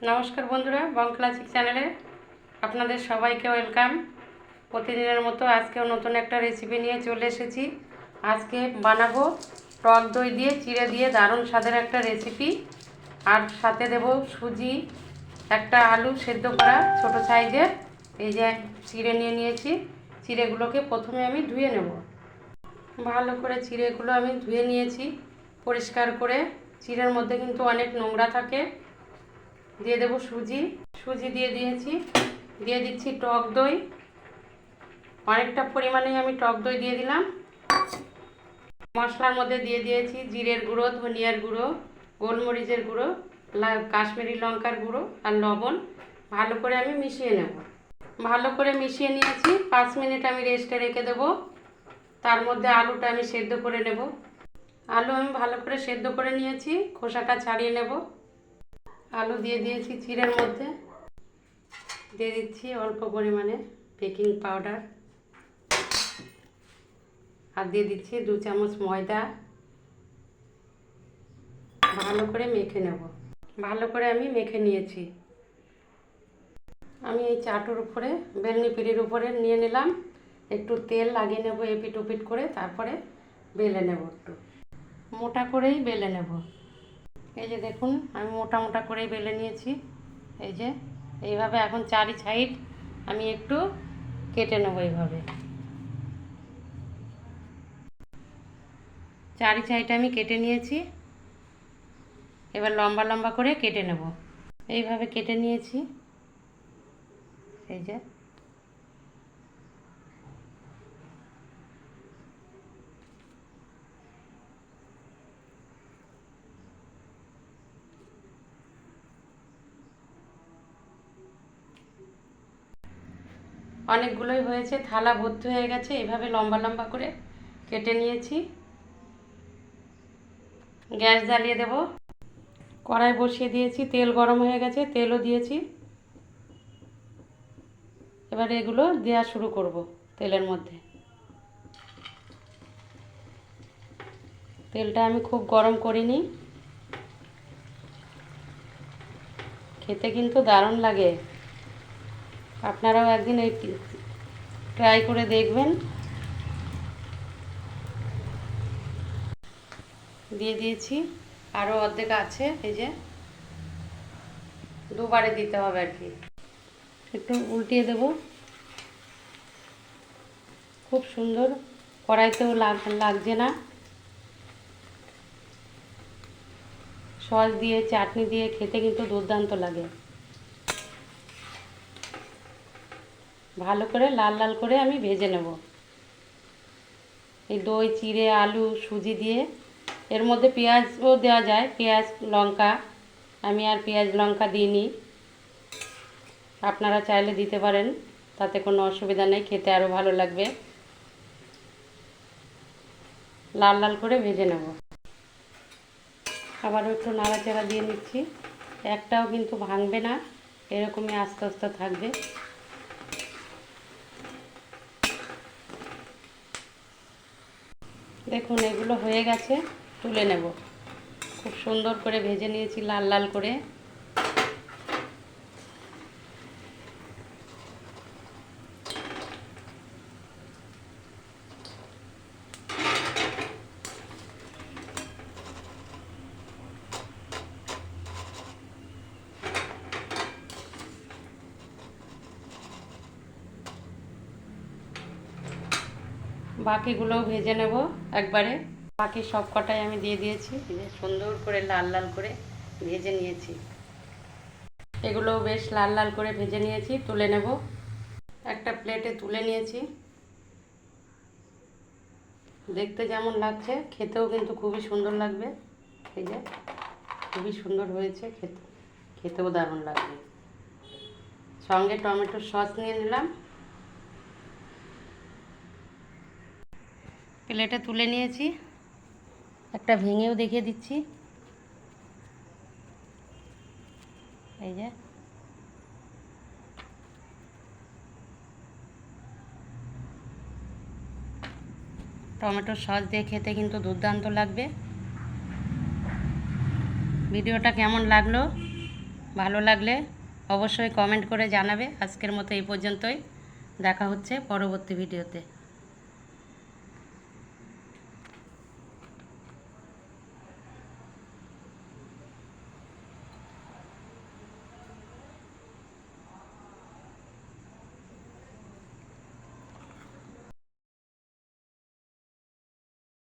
নমস্কার বন্ধুরা, বং ক্লাসিক চ্যানেলে আপনাদের সবাইকে ওয়েলকাম। প্রতিদিনের মতো আজকেও নতুন একটা রেসিপি নিয়ে চলে এসেছি। আজকে বানাবো টক দই দিয়ে চিড়ে দিয়ে দারুণ স্বাদের একটা রেসিপি। আর সাথে দেব সুজি, একটা আলু সেদ্ধ করা ছোট সাইজের। এই যে চিড়ে নিয়ে নিয়েছি, চিড়েগুলোকে প্রথমে আমি ধুয়ে নেব। ভালো করে চিড়েগুলো আমি ধুয়ে নিয়েছি পরিষ্কার করে। চিড়ের মধ্যে কিন্তু অনেক নোংরা থাকে। দিয়ে দেব সুজি দিয়ে দিয়েছি। দিয়ে দিচ্ছি টক দই, অনেকটা পরিমাণে আমি টক দই দিয়ে দিলাম। মশলার মধ্যে দিয়ে দিয়েছি জিরের গুঁড়ো, ধনিয়ার গুঁড়ো, গোলমরিচের গুঁড়ো, কাশ্মীরি লঙ্কার গুঁড়ো আর লবণ। ভালো করে আমি মিশিয়ে নেব। ভালো করে মিশিয়ে নিয়েছি। 5 মিনিট আমি রেস্টে রেখে দেব। তার মধ্যে আলুটা আমি সেদ্ধ করে নেব। আলু আমি ভালো করে সেদ্ধ করে নিয়েছি, খোসাটা ছাড়িয়ে নেব। আলু দিয়ে দিয়েছি চিড়ের মধ্যে। দিয়ে দিচ্ছি অল্প পরিমাণে বেকিং পাউডার, আর দিয়ে দিচ্ছি 2 চামচ ময়দা। ভালো করে মেখে নেব। ভালো করে আমি মেখে নিয়েছি। আমি এই চাটুর উপরে, বেলনি পিঁড়ির উপরে নিয়ে নিলাম। একটু তেল লাগিয়ে নেব এপিট ওপিট করে, তারপরে বেলে নেব। একটু মোটা করেই বেলে নেব। এই যে দেখুন, আমি মোটা মোটা করেই বেলে নিয়েছি। এই যে এইভাবে এখন চারি সাইড আমি একটু কেটে নেব। এইভাবে চারি সাইড আমি কেটে নিয়েছি। এবার লম্বা লম্বা করে কেটে নেব। এইভাবে কেটে নিয়েছি। এই যে অনেকগুলোই হয়েছে, থালা ভর্তি হয়ে গেছে। এইভাবে লম্বা লম্বা করে কেটে নিয়েছি। গ্যাস জ্বালিয়ে দেব। কড়াই বসিয়ে দিয়েছি, তেল গরম হয়ে গেছে, তেলও দিয়েছি। এবার এগুলো দেওয়া শুরু করব তেলের মধ্যে। তেলটা আমি খুব গরম করিনি। খেতে কিন্তু দারুণ লাগে। আপনারাও একদিন এই ট্রাই করে দেখবেন। দিয়ে দিয়েছি, আরও অর্ধেক আছে। এই যে দুবারে দিতে হবে আর কি। একটু উল্টিয়ে দেব। খুব সুন্দর, কড়াইতেও লাগছে না। সস দিয়ে, চাটনি দিয়ে খেতে কিন্তু দুর্দান্ত লাগে। ভালো করে লাল লাল করে আমি ভেজে নেব। এই দই, চিড়ে, আলু, সুজি দিয়ে। এর মধ্যে পেঁয়াজও দেওয়া যায়, পেঁয়াজ লঙ্কা। আমি আর পেঁয়াজ লঙ্কা দিইনি, আপনারা চাইলে দিতে পারেন, তাতে কোনো অসুবিধা নেই, খেতে আরও ভালো লাগবে। লাল লাল করে ভেজে নেব। আবারও একটু নাড়াচাড়া দিয়ে নিচ্ছি। একটাও কিন্তু ভাঙবে না, এরকমই আস্তে আস্তে থাকবে। দেখুন এগুলো হয়ে গেছে, তুলে নেব। খুব সুন্দর করে ভেজে নিয়েছি লাল লাল করে। বাকিগুলোও ভেজে নেব একবারে। বাকি সব কটাই আমি দিয়ে দিয়েছি। সুন্দর করে লাল লাল করে ভেজে নিয়েছি। এগুলোও বেশ লাল লাল করে ভেজে নিয়েছি, তুলে নেব। একটা প্লেটে তুলে নিয়েছি। দেখতে যেমন লাগছে, খেতেও কিন্তু খুবই সুন্দর লাগবে। এই যে খুবই সুন্দর হয়েছে, খেতেও দারুণ লাগবে। সঙ্গে টমেটোর সস নিয়ে নিলাম। প্লেটে তুলে নিয়েছি। একটা ভেঙেও দেখিয়ে দিচ্ছি। এই যে টমেটোর সস দিয়ে খেতে কিন্তু দুর্দান্ত লাগবে। ভিডিওটা কেমন লাগলো ভালো লাগলে অবশ্যই কমেন্ট করে জানাবে। আজকের মতো এই পর্যন্তই, দেখা হচ্ছে পরবর্তী ভিডিওতে।